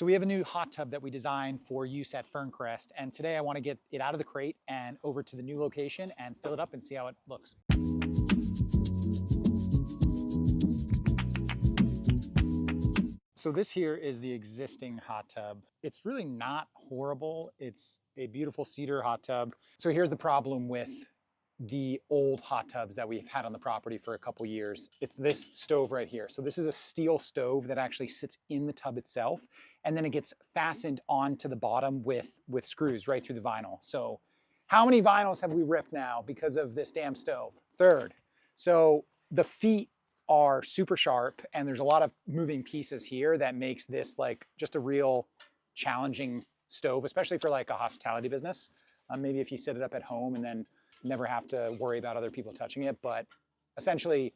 So we have a new hot tub that we designed for use at Ferncrest, and today I want to get it out of the crate and over to the new location and fill it up and see how it looks. So this here is the existing hot tub. It's really not horrible. It's a beautiful cedar hot tub. So here's the problem with the old hot tubs that we've had on the property for a couple years. It's this stove right here. So this is a steel stove that actually sits in the tub itself, and then it gets fastened onto the bottom with screws right through the vinyl. So how many vinyls have we ripped now because of this damn stove? Third. So the feet are super sharp, and there's a lot of moving pieces here that makes this like just a real challenging stove, especially for like a hospitality business. Maybe if you set it up at home and then never have to worry about other people touching it. But essentially,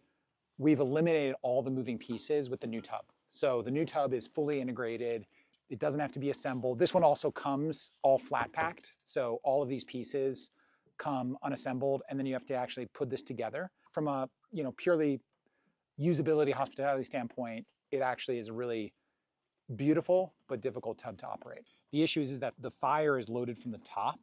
we've eliminated all the moving pieces with the new tub. So the new tub is fully integrated. It doesn't have to be assembled. This one also comes all flat packed. So all of these pieces come unassembled, and then you have to actually put this together. From a purely usability, hospitality standpoint, it actually is a really beautiful but difficult tub to operate. The issue is that the fire is loaded from the top,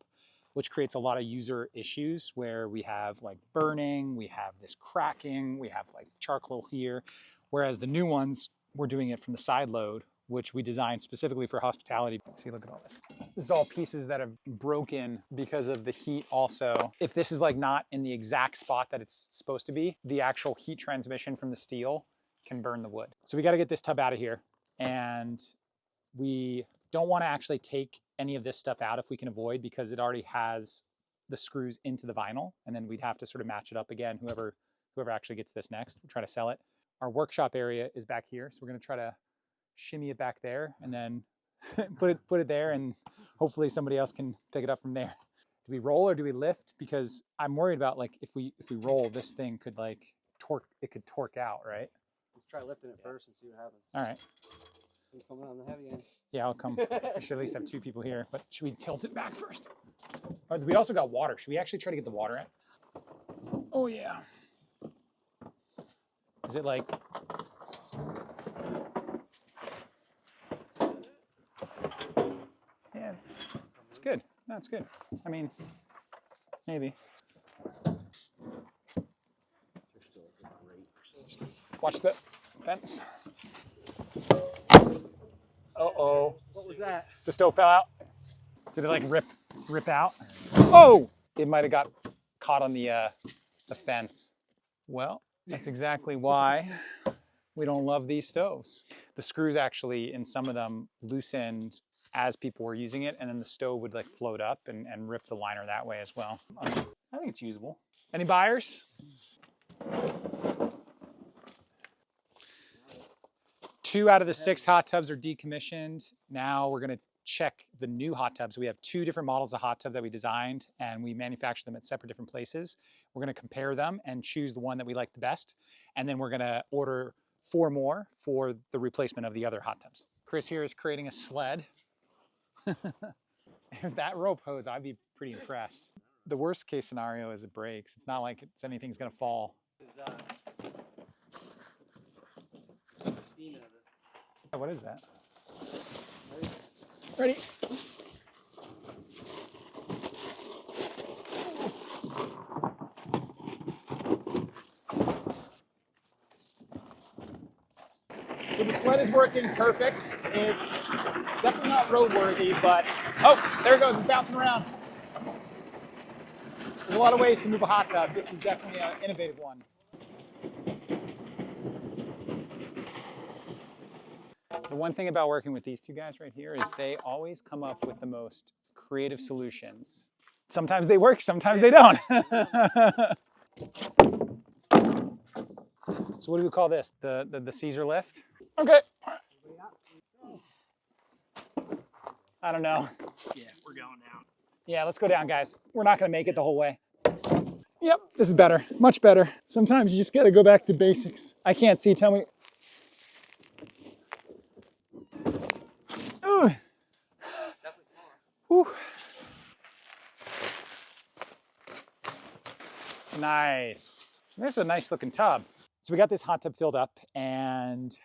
which creates a lot of user issues where we have like burning, we have this cracking, we have like charcoal here. Whereas the new ones, we're doing it from the side load, which we designed specifically for hospitality. See, look at all this. This is all pieces that have broken because of the heat also. If this is like not in the exact spot that it's supposed to be, the actual heat transmission from the steel can burn the wood. So we got to get this tub out of here, and we don't want to actually take any of this stuff out if we can avoid, because it already has the screws into the vinyl, and then we'd have to sort of match it up again. Whoever actually gets this next, we'll try to sell it. Our workshop area is back here, so we're going to try to shimmy it back there and then put it there, and hopefully somebody else can pick it up from there. Do we roll or do we lift? Because I'm worried about like if we roll, this thing could like torque. It could torque out, right? Let's try lifting it first and see what happens. All right. Who's coming on the heavy end? Yeah, I'll come. We should at least have 2 people here, but should we tilt it back first? Oh, we also got water. Should we actually try to get the water out? Oh yeah. Is it like? Yeah, it's good. No, it's good. I mean, maybe. Watch the fence. Uh-oh. What was that? The stove fell out. Did it like rip out? Oh! It might have got caught on the fence. Well, that's exactly why we don't love these stoves. The screws actually, in some of them, loosened as people were using it, and then the stove would like float up and rip the liner that way as well. I think it's usable. Any buyers? 2 out of the 6 hot tubs are decommissioned. Now we're going to check the new hot tubs. We have 2 different models of hot tub that we designed, and we manufacture them at separate different places. We're going to compare them and choose the one that we like the best, and then we're going to order 4 more for the replacement of the other hot tubs. Chris here is creating a sled. If that rope holds, I'd be pretty impressed. The worst case scenario is it breaks. It's not like anything's going to fall. What is that? Ready? So the sled is working perfect. It's definitely not roadworthy, but oh, there it goes. It's bouncing around. There's a lot of ways to move a hot tub. This is definitely an innovative one. The one thing about working with these 2 guys right here is they always come up with the most creative solutions. Sometimes they work, sometimes they don't. So what do we call this? The Caesar lift? Okay. I don't know. Yeah, we're going down. Yeah, let's go down, guys. We're not going to make it the whole way. Yep, this is better. Much better. Sometimes you just got to go back to basics. I can't see. Tell me. Whew. Nice. This is a nice looking tub. So we got this hot tub filled up, and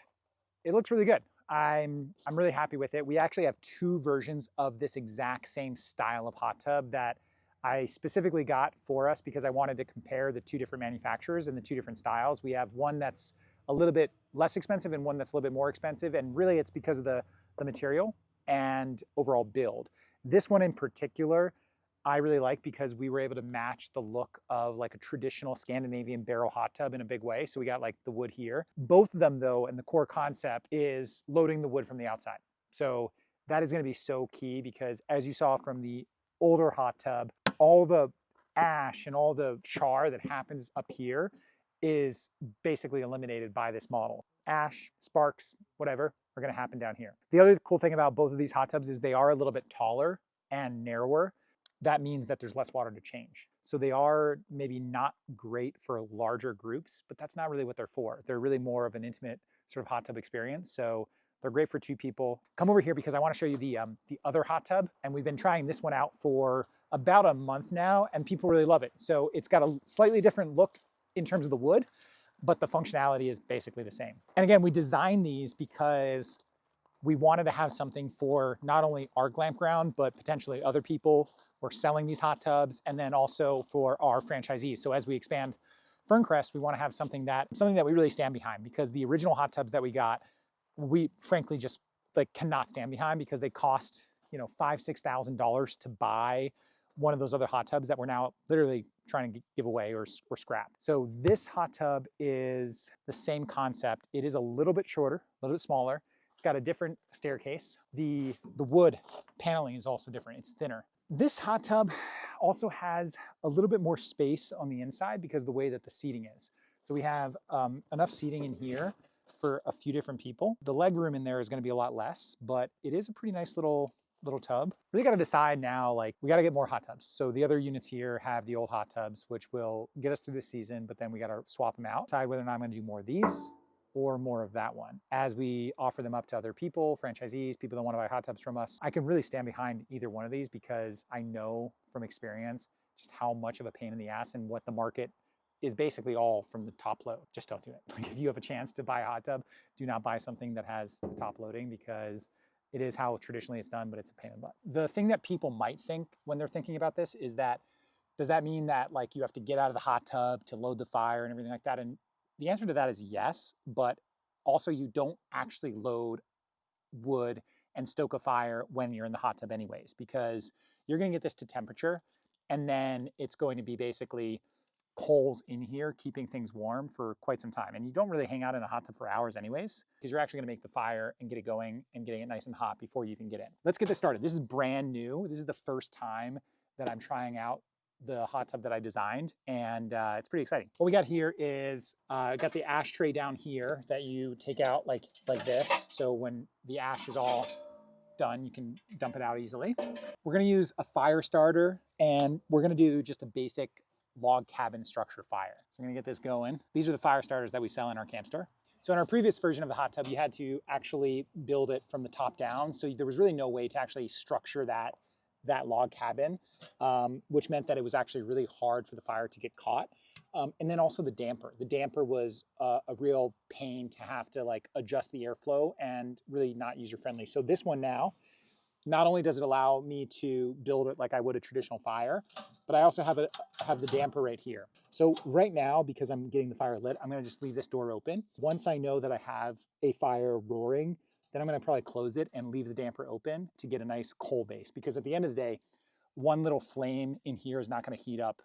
it looks really good. I'm really happy with it. We actually have two versions of this exact same style of hot tub that I specifically got for us because I wanted to compare the two different manufacturers and the two different styles. We have one that's a little bit less expensive and one that's a little bit more expensive. And really it's because of the material and overall build. This one in particular, I really like because we were able to match the look of like a traditional Scandinavian barrel hot tub in a big way. So we got like the wood here. Both of them though, and the core concept is loading the wood from the outside. So that is going to be so key because as you saw from the older hot tub, all the ash and all the char that happens up here is basically eliminated by this model. Ash, sparks, whatever are going to happen down here. The other cool thing about both of these hot tubs is they are a little bit taller and narrower. That means that there's less water to change. So they are maybe not great for larger groups, but that's not really what they're for. They're really more of an intimate sort of hot tub experience. So they're great for two people. Come over here because I want to show you the other hot tub. And we've been trying this one out for about a month now, and people really love it. So it's got a slightly different look in terms of the wood, but the functionality is basically the same. And again, we designed these because we wanted to have something for not only our Glampground, but potentially other people. We're selling these hot tubs, and then also for our franchisees. So as we expand Ferncrest, we want to have something that we really stand behind, because the original hot tubs that we got, we frankly just like cannot stand behind because they cost, you know, $5,000-$6,000 to buy one of those other hot tubs that we're now literally trying to give away or scrap. So this hot tub is the same concept. It is a little bit shorter, a little bit smaller. It's got a different staircase. The wood paneling is also different. It's thinner. This hot tub also has a little bit more space on the inside because of the way that the seating is. So we have enough seating in here for a few different people. The leg room in there is going to be a lot less, but it is a pretty nice little tub. Really got to decide now, like we got to get more hot tubs. So the other units here have the old hot tubs, which will get us through this season, but then we got to swap them out. Decide whether or not I'm going to do more of these or more of that one. As we offer them up to other people, franchisees, people that want to buy hot tubs from us, I can really stand behind either one of these because I know from experience just how much of a pain in the ass and what the market is basically all from the top load. Just don't do it. Like if you have a chance to buy a hot tub, do not buy something that has the top loading because it is how traditionally it's done, but it's a pain in the butt. The thing that people might think when they're thinking about this is that, does that mean that like you have to get out of the hot tub to load the fire and everything like that? And the answer to that is yes, but also you don't actually load wood and stoke a fire when you're in the hot tub anyways, because you're going to get this to temperature and then it's going to be basically coals in here keeping things warm for quite some time. And you don't really hang out in a hot tub for hours anyways, because you're actually going to make the fire and get it going and getting it nice and hot before you even get in. Let's get this started. This is brand new. This is the first time that I'm trying out the hot tub that I designed, and it's pretty exciting. What we got here is got the ashtray down here that you take out like this. So when the ash is all done, you can dump it out easily. We're going to use a fire starter, and we're going to do just a basic log cabin structure fire. So I'm going to get this going. These are the fire starters that we sell in our camp store. So in our previous version of the hot tub, you had to actually build it from the top down. So there was really no way to actually structure that log cabin, which meant that it was actually really hard for the fire to get caught. And then also the damper. The damper was a real pain to have to like adjust the airflow and really not user friendly. So this one now, not only does it allow me to build it like I would a traditional fire, but I also have the damper right here. So right now, because I'm getting the fire lit, I'm gonna just leave this door open. Once I know that I have a fire roaring, then I'm gonna probably close it and leave the damper open to get a nice coal base. Because at the end of the day, one little flame in here is not gonna heat up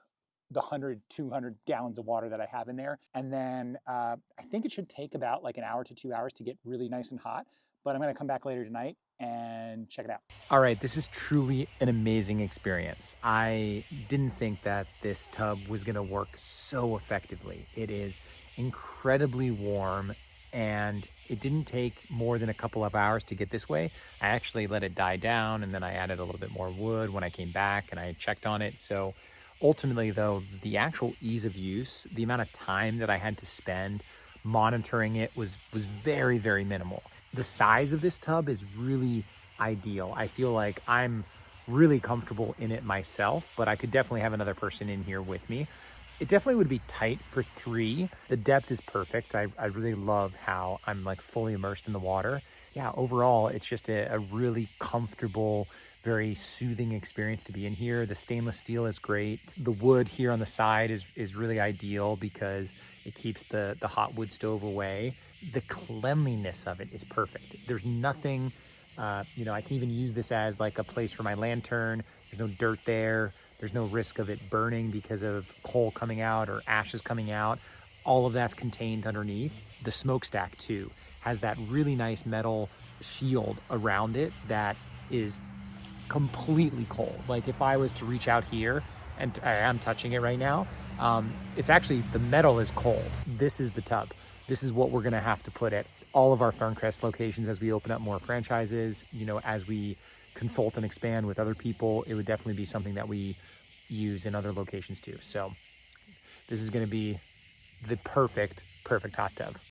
the 100, 200 gallons of water that I have in there. And then I think it should take about like an hour to 2 hours to get really nice and hot, but I'm gonna come back later tonight and check it out. All right, this is truly an amazing experience. I didn't think that this tub was gonna work so effectively. It is incredibly warm, and it didn't take more than a couple of hours to get this way. I actually let it die down, and then I added a little bit more wood when I came back and I checked on it. So ultimately though, the actual ease of use, the amount of time that I had to spend monitoring it was very, very minimal. The size of this tub is really ideal. I feel like I'm really comfortable in it myself, but I could definitely have another person in here with me. It definitely would be tight for 3. The depth is perfect. I really love how I'm like fully immersed in the water. Yeah, overall, it's just a really comfortable, very soothing experience to be in here. The stainless steel is great. The wood here on the side is really ideal because it keeps the hot wood stove away. The cleanliness of it is perfect. There's nothing, I can even use this as like a place for my lantern. There's no dirt there. There's no risk of it burning because of coal coming out or ashes coming out. All of that's contained underneath. The smokestack too has that really nice metal shield around it that is completely cold. Like if I was to reach out here, and I am touching it right now, it's actually, the metal is cold. This is the tub. This is what we're gonna have to put at all of our Ferncrest locations as we open up more franchises. As we consult and expand with other people, it would definitely be something that we use in other locations too. So this is gonna be the perfect hot tub.